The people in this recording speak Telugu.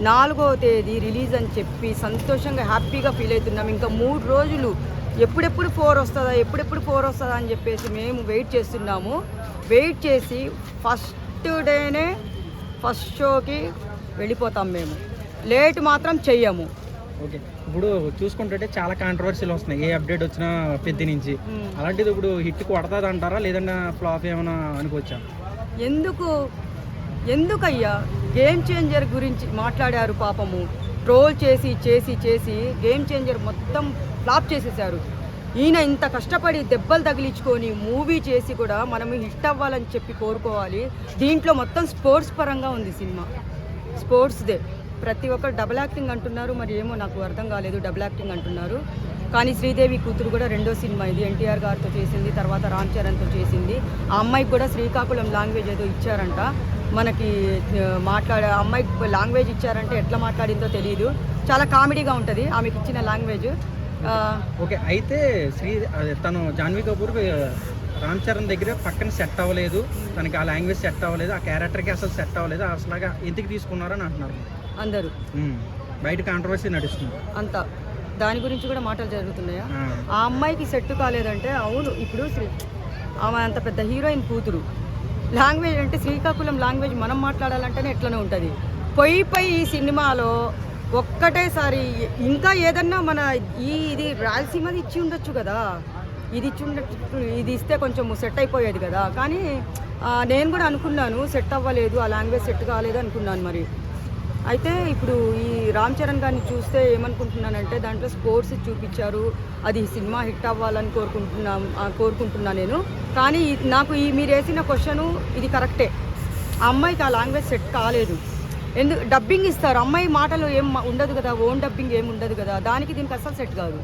4వ తేదీ రిలీజ్ అని చెప్పి సంతోషంగా హ్యాపీగా ఫీల్ అవుతున్నాం. ఇంకా 3 రోజులు ఎప్పుడెప్పుడు 4 వస్తుందా ఎప్పుడెప్పుడు 4 వస్తుందా అని చెప్పేసి మేము వెయిట్ చేస్తున్నాము. వెయిట్ చేసి ఫస్ట్ డేనే ఫస్ట్ షోకి వెళ్ళిపోతాం. మేము లేట్ మాత్రం చెయ్యము. ఓకే, ఇప్పుడు చూసుకుంటుంటే చాలా కాంట్రవర్సీలు వస్తున్నాయి ఏ అప్డేట్ వచ్చినా పెద్ద నుంచి. అలాంటిది ఇప్పుడు హిట్ కొడతాది అంటారా లేదన్నా ఫ్లాప్ ఏమైనా అనుకోవచ్చా? ఎందుకయ్యా గేమ్ చేంజర్ గురించి మాట్లాడారు. పాపము ట్రోల్ చేసి చేసి చేసి గేమ్ చేంజర్ మొత్తం ఫ్లాప్ చేసేసారు. ఈయన ఇంత కష్టపడి దెబ్బలు తగిలించుకొని మూవీ చేసి కూడా మనం హిట్ అవ్వాలని చెప్పి కోరుకోవాలి. దీంట్లో మొత్తం స్పోర్ట్స్ పరంగా ఉంది సినిమా. స్పోర్ట్స్దే ప్రతి ఒక్కరు డబుల్ యాక్టింగ్ అంటున్నారు. మరి ఏమో నాకు అర్థం కాలేదు, డబుల్ యాక్టింగ్ అంటున్నారు. కానీ శ్రీదేవి కూతురు కూడా 2వ సినిమా ఇది. ఎన్టీఆర్ గారితో చేసింది, తర్వాత రామ్ చరణ్తో చేసింది. ఆ అమ్మాయికి కూడా శ్రీకాకుళం లాంగ్వేజ్ ఏదో ఇచ్చారంట. మనకి మాట్లాడే అమ్మాయికి లాంగ్వేజ్ ఇచ్చారంటే ఎట్లా మాట్లాడిందో తెలియదు. చాలా కామెడీగా ఉంటుంది ఆమెకి ఇచ్చిన లాంగ్వేజ్. ఓకే, అయితే తను జాన్వీ కపూర్ రామ్ చరణ్ దగ్గర పక్కన సెట్ అవ్వలేదు, తనకి ఆ లాంగ్వేజ్ సెట్ అవ్వలేదు, ఆ క్యారెక్టర్కి అసలు సెట్ అవ్వలేదు, అసలుగా ఎందుకు తీసుకున్నారని అంటున్నారు అందరూ. బయట కాంట్రవర్సీ నడుస్తుంది అంతా. దాని గురించి కూడా మాటలు జరుగుతున్నాయా? ఆ అమ్మాయికి సెట్ కాలేదంటే అవును. ఇప్పుడు ఆమె అంత పెద్ద హీరోయిన్ కూతురు లాంగ్వేజ్ అంటే శ్రీకాకుళం లాంగ్వేజ్ మనం మాట్లాడాలంటేనే ఎట్లనే ఉంటుంది. పోయి ఈ సినిమాలో ఒక్కటేసారి ఇంకా ఏదన్నా మన ఇది రాయలసీమది ఇచ్చి ఉండొచ్చు కదా. ఇది ఇస్తే కొంచెం సెట్ అయిపోయేది కదా. కానీ నేను కూడా అనుకున్నాను సెట్ అవ్వలేదు, ఆ లాంగ్వేజ్ సెట్ కాలేదు అనుకున్నాను. మరి అయితే ఇప్పుడు ఈ రామ్ చరణ్ గారిని చూస్తే ఏమనుకుంటున్నానంటే దాంట్లో స్పోర్ట్స్ చూపించారు, అది సినిమా హిట్ అవ్వాలని కోరుకుంటున్నా నేను. కానీ నాకు మీరు వేసిన క్వశ్చను ఇది కరెక్టే. ఆ అమ్మాయికి ఆ లాంగ్వేజ్ సెట్ కాలేదు. డబ్బింగ్ ఇస్తారు, అమ్మాయి మాటలు ఏం ఉండదు కదా, ఓన్ డబ్బింగ్ ఏమి ఉండదు కదా. దానికి దీనికి అసలు సెట్ కాదు.